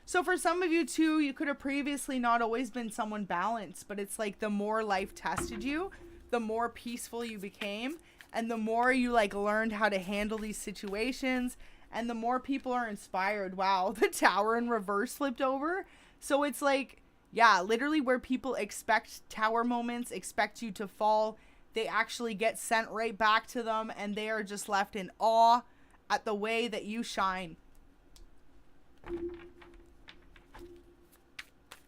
So for some of you too, you could have previously not always been someone balanced, but it's like the more life tested you, the more peaceful you became, and the more you like learned how to handle these situations, and the more people are inspired. Wow, the tower in reverse flipped over. So it's like, yeah, literally where people expect tower moments, expect you to fall, they actually get sent right back to them, and they are just left in awe at the way that you shine.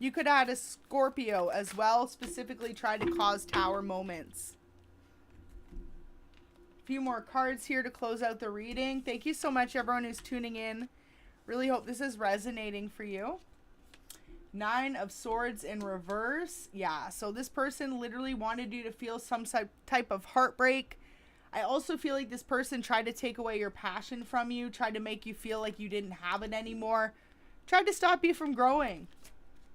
You could add a Scorpio as well, specifically try to cause tower moments. A few more cards here to close out the reading. Thank you so much, everyone who's tuning in. Really hope this is resonating for you. 9 of Swords in reverse. Yeah, so this person literally wanted you to feel some type of heartbreak. I also feel like this person tried to take away your passion from you, tried to make you feel like you didn't have it anymore, tried to stop you from growing.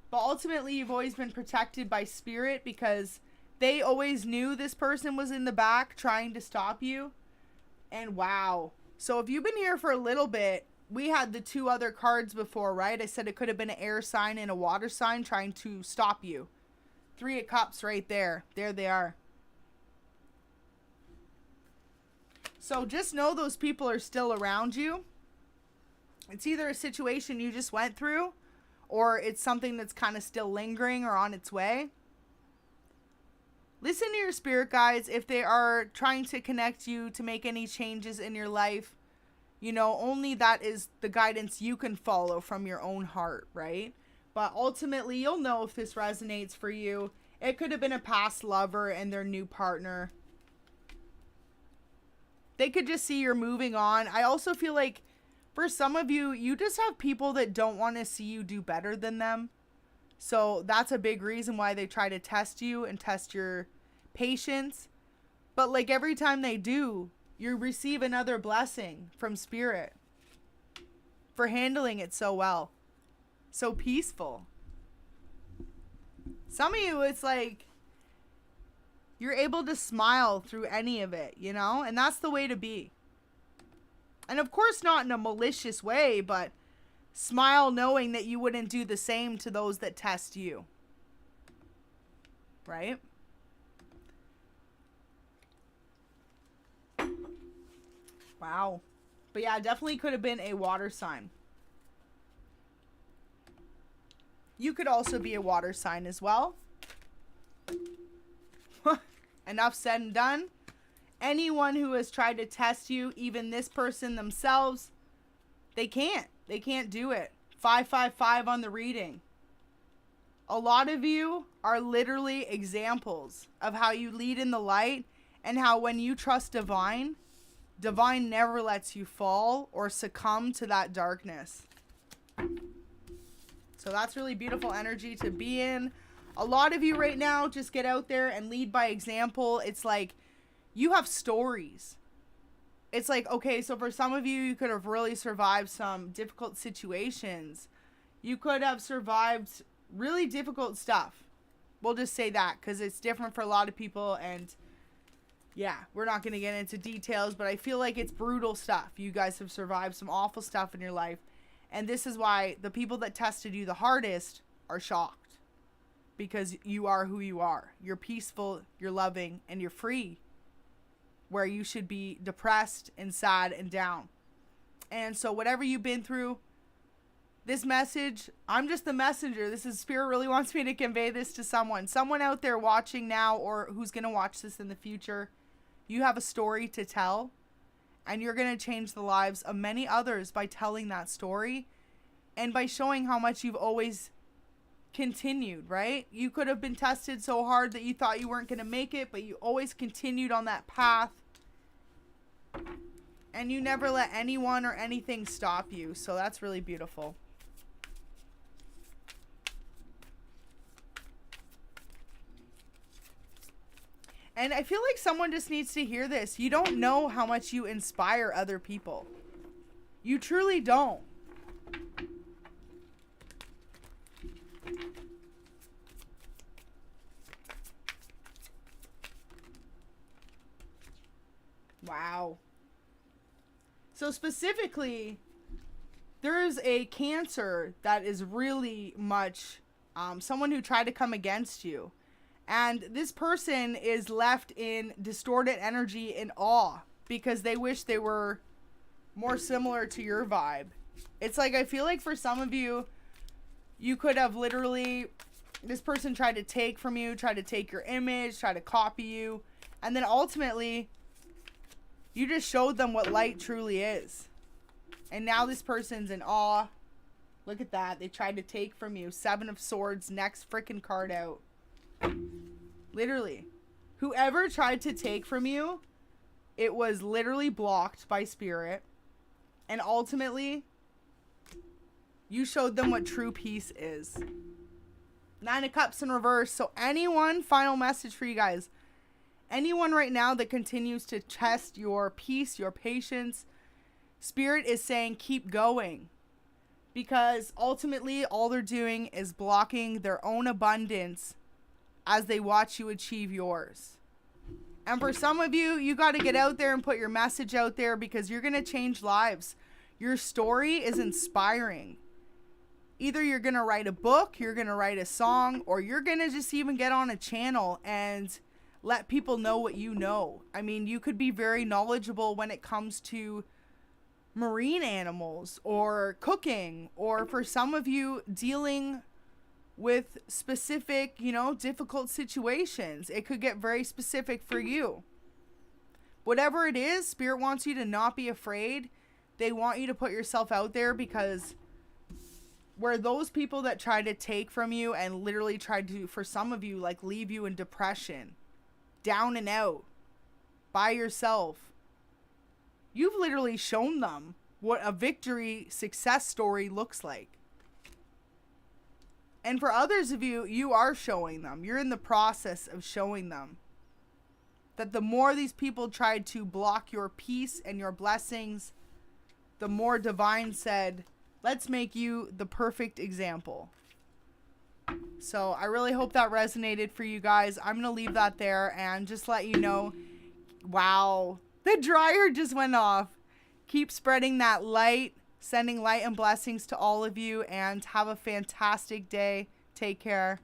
But ultimately, you've always been protected by spirit, because they always knew this person was in the back trying to stop you. And wow. So if you've been here for a little bit, we had the 2 other cards before, right? I said it could have been an air sign and a water sign trying to stop you. 3 of Cups right there. There they are. So just know those people are still around you. It's either a situation you just went through, or it's something that's kind of still lingering or on its way. Listen to your spirit guides if they are trying to connect you to make any changes in your life. You know, only that is the guidance you can follow from your own heart, right? But ultimately, you'll know if this resonates for you. It could have been a past lover and their new partner. They could just see you're moving on. I also feel like for some of you, you just have people that don't want to see you do better than them. So that's a big reason why they try to test you and test your patience. But like every time they do, you receive another blessing from Spirit for handling it so well. So peaceful. Some of you, it's like you're able to smile through any of it, you know? And that's the way to be. And of course not in a malicious way, but smile knowing that you wouldn't do the same to those that test you. Right? Wow. But yeah, definitely could have been a water sign. You could also be a water sign as well. Enough said and done. Anyone who has tried to test you, even this person themselves, they can't. They can't do it. 555 on the reading. A lot of you are literally examples of how you lead in the light and how when you trust divine, divine never lets you fall or succumb to that darkness. So that's really beautiful energy to be in. A lot of you right now just get out there and lead by example. It's like you have stories. It's like, okay, so for some of you, you could have really survived some difficult situations. You could have survived really difficult stuff. We'll just say that because it's different for a lot of people. And yeah, we're not going to get into details, but I feel like it's brutal stuff. You guys have survived some awful stuff in your life. And this is why the people that tested you the hardest are shocked. Because you are who you are. You're peaceful, you're loving, and you're free. Where you should be depressed and sad and down. And so whatever you've been through, this message, I'm just the messenger. This is Spirit really wants me to convey this to someone. Someone out there watching now or who's going to watch this in the future. You have a story to tell. And you're going to change the lives of many others by telling that story. And by showing how much you've always continued, right? You could have been tested so hard that you thought you weren't going to make it, but you always continued on that path. And you never let anyone or anything stop you. So that's really beautiful. And I feel like someone just needs to hear this. You don't know how much you inspire other people. You truly don't. Wow. So specifically, there is a Cancer that is really much someone who tried to come against you. And this person is left in distorted energy and awe because they wish they were more similar to your vibe. It's like, I feel like for some of you, you could have literally, this person tried to take from you, tried to take your image, tried to copy you. And then ultimately, you just showed them what light truly is. And now this person's in awe. Look at that. They tried to take from you. 7 of Swords, next freaking card out. Literally. Whoever tried to take from you, it was literally blocked by Spirit. And ultimately, you showed them what true peace is. 9 of Cups in reverse. So anyone, final message for you guys. Anyone right now that continues to test your peace, your patience, Spirit is saying keep going. Because ultimately all they're doing is blocking their own abundance as they watch you achieve yours. And for some of you, you got to get out there and put your message out there because you're going to change lives. Your story is inspiring. Either you're going to write a book, you're going to write a song, or you're going to just even get on a channel and let people know what you know. I mean, you could be very knowledgeable when it comes to marine animals or cooking, or for some of you dealing with specific, difficult situations. It could get very specific for you. Whatever it is, Spirit wants you to not be afraid They want you to put yourself out there, because where those people that try to take from you and literally try to, for some of you, like leave you in depression, down and out, by yourself, you've literally shown them what a victory success story looks like. And for others of you, you are showing them. You're in the process of showing them that the more these people tried to block your peace and your blessings, the more divine said, let's make you the perfect example. So I really hope that resonated for you guys. I'm going to leave that there and just let you know, wow, the dryer just went off. Keep spreading that light, sending light and blessings to all of you, and have a fantastic day. Take care.